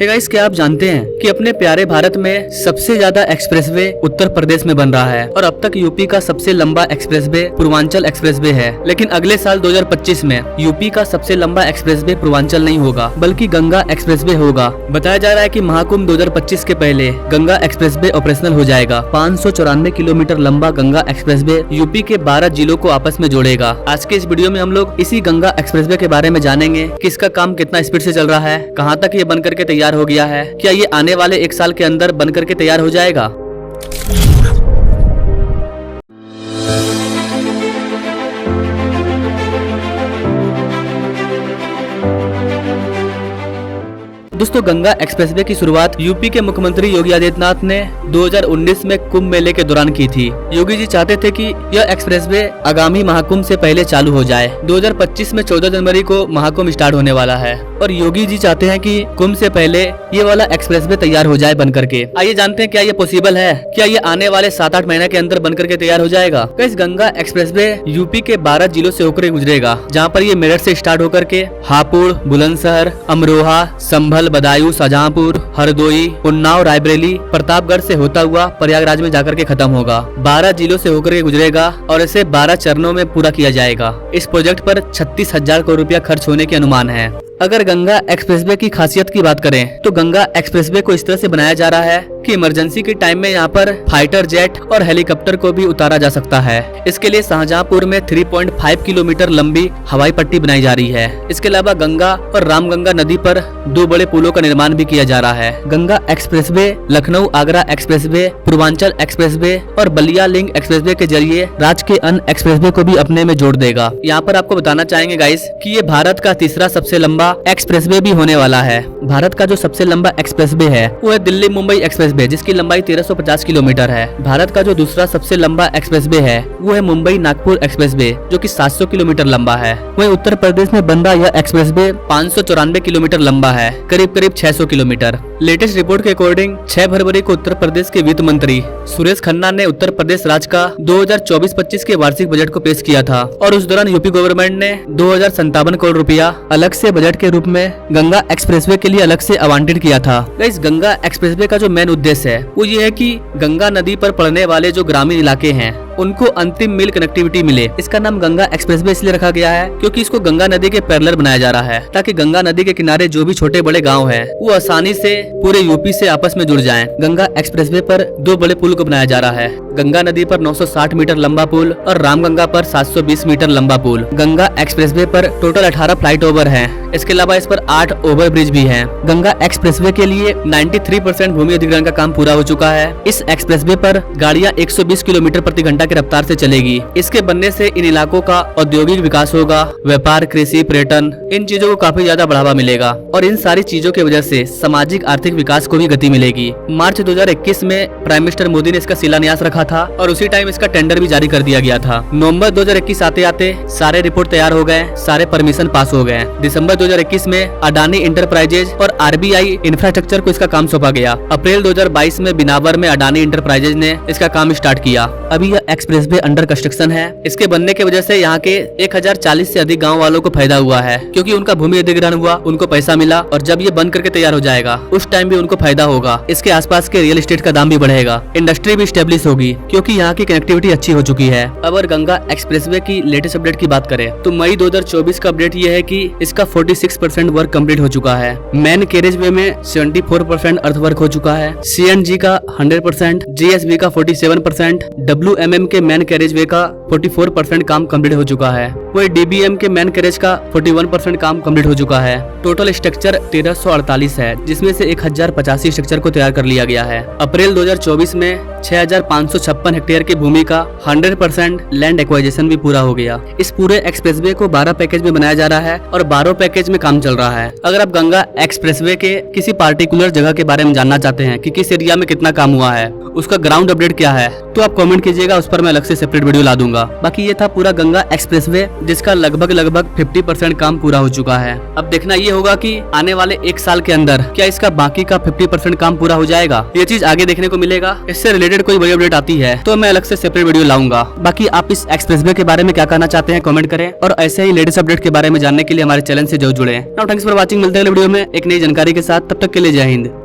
Hey guys, क्या आप जानते हैं कि अपने प्यारे भारत में सबसे ज्यादा एक्सप्रेसवे उत्तर प्रदेश में बन रहा है और अब तक यूपी का सबसे लंबा एक्सप्रेसवे पूर्वांचल एक्सप्रेसवे है। लेकिन अगले साल 2025 में यूपी का सबसे लंबा एक्सप्रेसवे पूर्वांचल नहीं होगा बल्कि गंगा एक्सप्रेसवे होगा। बताया जा रहा है कि महाकुंभ 2025 के पहले गंगा एक्सप्रेसवे ऑपरेशनल हो जाएगा। 594 किलोमीटर लंबा गंगा एक्सप्रेसवे यूपी के 12 जिलों को आपस में जोड़ेगा। आज के इस वीडियो में हम लोग इसी गंगा एक्सप्रेसवे के बारे में जानेंगे कि इसका काम कितना स्पीड से चल रहा है, कहां तक ये बनकर के तैयार हो गया है, क्या ये आने वाले 1 साल के अंदर बनकर के तैयार हो जाएगा। दोस्तों, गंगा एक्सप्रेसवे की शुरुआत यूपी के मुख्यमंत्री योगी आदित्यनाथ ने 2019 में कुंभ मेले के दौरान की थी। योगी जी चाहते थे कि यह एक्सप्रेसवे आगामी महाकुंभ से पहले चालू हो जाए। 2025 में 14 जनवरी को महाकुंभ स्टार्ट होने वाला है और योगी जी चाहते हैं कि कुंभ से पहले ये वाला एक्सप्रेसवे तैयार हो जाए बनकर के। आइए जानते हैं क्या ये पॉसिबल है, क्या ये आने वाले 7-8 महीने के अंदर बनकर के तैयार हो जाएगा। इस गंगा एक्सप्रेसवे यूपी के 12 जिलों से होकर गुजरेगा, जहाँ पर ये मेरठ से स्टार्ट होकर के हापुड़, बुलंदशहर, अमरोहा, संभल, बदायूं, शाहजहांपुर, हरदोई, उन्नाव, रायबरेली, प्रतापगढ़ से होता हुआ प्रयागराज में जाकर के खत्म होगा। 12 जिलों से होकर के गुजरेगा और इसे 12 चरणों में पूरा किया जाएगा। इस प्रोजेक्ट पर 36,000 करोड़ रुपया खर्च होने के अनुमान है। अगर गंगा एक्सप्रेसवे की खासियत की बात करें तो गंगा एक्सप्रेसवे को इस तरह से बनाया जा रहा है कि इमरजेंसी के टाइम में यहाँ पर फाइटर जेट और हेलीकॉप्टर को भी उतारा जा सकता है। इसके लिए शाहजहांपुर में 3.5 किलोमीटर लंबी हवाई पट्टी बनाई जा रही है। इसके अलावा गंगा और रामगंगा नदी पर 2 बड़े पुलों का निर्माण भी किया जा रहा है। Ganga expressway Lucknow Agra expressway, Purvanchal expressway और बलिया लिंक एक्सप्रेसवे के जरिए राज्य के अन्य एक्सप्रेसवे को भी अपने में जोड़ देगा। यहाँ पर आपको बताना चाहेंगे गाइस कि ये भारत का तीसरा सबसे लंबा एक्सप्रेसवे भी होने वाला है। भारत का जो सबसे लंबा एक्सप्रेसवे है वो है दिल्ली मुंबई एक्सप्रेसवे, जिसकी लंबाई 1350 किलोमीटर है। भारत का जो दूसरा सबसे लंबा एक्सप्रेसवे है वो है मुंबई नागपुर एक्सप्रेसवे, जो कि 700 किलोमीटर लंबा है। वहीं उत्तर प्रदेश में बन रहा यह एक्सप्रेसवे 594 किलोमीटर लंबा है, करीब करीब 600 किलोमीटर। लेटेस्ट रिपोर्ट के अकॉर्डिंग 6 फरवरी को उत्तर प्रदेश के वित्त मंत्री सुरेश खन्ना ने उत्तर प्रदेश राज्य का 2024-25 के वार्षिक बजट को पेश किया था और उस दौरान यूपी गवर्नमेंट ने 2057 करोड़ रुपया अलग से बजट के रूप में गंगा एक्सप्रेसवे के लिए अलग से आवंटित किया था। इस गंगा एक्सप्रेसवे का जो मेन उद्देश्य है वो ये है कि गंगा नदी पर पड़ने वाले जो ग्रामीण इलाके हैं उनको अंतिम मील कनेक्टिविटी मिले। इसका नाम गंगा एक्सप्रेसवे इसलिए रखा गया है क्योंकि इसको गंगा नदी के पैरेलल बनाया जा रहा है, ताकि गंगा नदी के किनारे जो भी छोटे बड़े गांव हैं वो आसानी से पूरे यूपी से आपस में जुड़ जाएं। गंगा एक्सप्रेसवे पर 2 बड़े पुल को बनाया जा रहा है। गंगा नदी पर 960 मीटर लंबा पुल और रामगंगा पर 720 मीटर लंबा पुल। गंगा एक्सप्रेसवे पर टोटल 18 फ्लाईट ओवर है। इसके अलावा इस पर 8 ओवर ब्रिज भी हैं। गंगा एक्सप्रेसवे के लिए 93% भूमि अधिग्रहण का काम पूरा हो चुका है। इस एक्सप्रेसवे पर गाड़ियां 120 किलोमीटर प्रति घंटा की रफ्तार से चलेगी। इसके बनने से इन इलाकों का औद्योगिक विकास होगा, व्यापार, कृषि, पर्यटन, इन चीजों को काफी ज्यादा बढ़ावा मिलेगा और इन सारी चीजों की वजह से सामाजिक आर्थिक विकास को भी गति मिलेगी। मार्च 2021 में प्राइम मिनिस्टर मोदी ने इसका शिलान्यास रखा था और उसी टाइम इसका टेंडर भी जारी कर दिया गया था। नवंबर 2021 आते आते सारे रिपोर्ट तैयार हो गए, सारे परमिशन पास हो गए। दिसंबर 2021 में अडानी इंटरप्राइजेज और आरबीआई इंफ्रास्ट्रक्चर को इसका काम सौंपा गया। अप्रैल 2022 में बिनावर में अडानी इंटरप्राइजेज ने इसका काम स्टार्ट किया। अभी यह एक्सप्रेसवे अंडर कंस्ट्रक्शन है। इसके बनने की वजह से यहाँ के 1040 से अधिक गाँव वालों को फायदा हुआ है, क्योंकि उनका भूमि अधिग्रहण हुआ, उनको पैसा मिला और जब ये बन करके तैयार हो जाएगा उस टाइम भी उनको फायदा होगा। इसके आसपास के रियल एस्टेट का दाम भी बढ़ेगा, इंडस्ट्री भी स्टेब्लिश होगी क्योंकि यहाँ की कनेक्टिविटी अच्छी हो चुकी है। अगर गंगा एक्सप्रेसवे की लेटेस्ट अपडेट की बात करें तो मई 2024 का अपडेट ये है कि इसका 46% वर्क कंप्लीट हो चुका है। मेन कैरेज वे में 74% अर्थ वर्क हो चुका है। सीएनजी का 100%, जीएसबी का 47%, डब्ल्यूएमएम के मेन कैरेज वे का 44% काम कंप्लीट हो चुका है। वही डीबीएम के मेन कैरेज का 41% काम कंप्लीट हो चुका है। टोटल स्ट्रक्चर 1348 है, जिसमें से 1085 स्ट्रक्चर को तैयार कर लिया गया है। अप्रैल 2024 में 6556 हेक्टेयर की भूमि का 100% लैंड एक्वाइजेशन भी पूरा हो गया। इस पूरे एक्सप्रेसवे को 12 पैकेज में बनाया जा रहा है और 12 पैकेज में काम चल रहा है। अगर आप गंगा एक्सप्रेसवे के किसी पार्टिकुलर जगह के बारे में जानना चाहते हैं कि किस एरिया में कितना काम हुआ है, उसका ग्राउंड अपडेट क्या है, तो आप कमेंट कीजिएगा, उस पर मैं अलग से सेपरेट वीडियो ला दूंगा। बाकी ये था पूरा गंगा एक्सप्रेसवे जिसका लगभग 50% काम पूरा हो चुका है। अब देखना ये होगा कि आने वाले 1 साल के अंदर क्या इसका बाकी का 50% काम पूरा हो जाएगा। ये चीज आगे देखने को मिलेगा। इससे रिलेटेड कोई बड़ी अपडेट आती है तो मैं अलग से सेपरेट वीडियो लाऊंगा। बाकी आप इस एक्सप्रेसवे के बारे में क्या कहना चाहते हैं कमेंट करें, और ऐसे ही लेटेस्ट अपडेट के बारे में जानने के लिए हमारे चैनल से जरूर जुड़े। Now thanks for watching. मिलते हैं अगले वीडियो में एक नई जानकारी के साथ। तब तक के लिए जय हिंद।